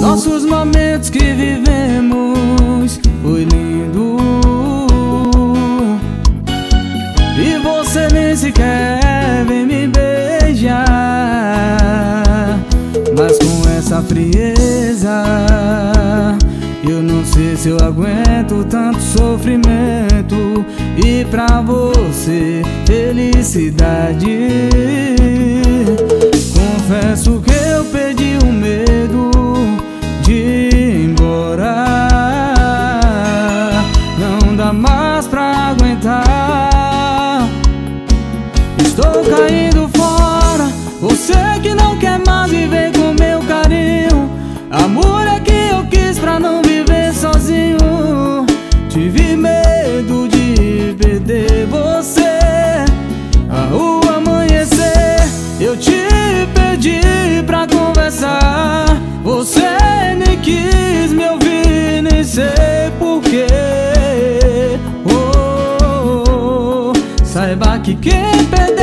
Nossos momentos que vivemos foi lindo, e você nem sequer vem me beijar. Mas com essa frieza, eu não sei se eu aguento tanto sofrimento. E pra você, felicidade. Confesso que eu perdi o medo de ir embora. Não dá mais pra aguentar. Estou caindo fora. Você que não quer mais viver com meu carinho. Amor é que eu quis pra não viver sozinho. Tive medo de perder você ao amanhecer. Eu te pedi pra conversar, você nem quis me ouvir, nem sei porquê. Saiba que quem perdeu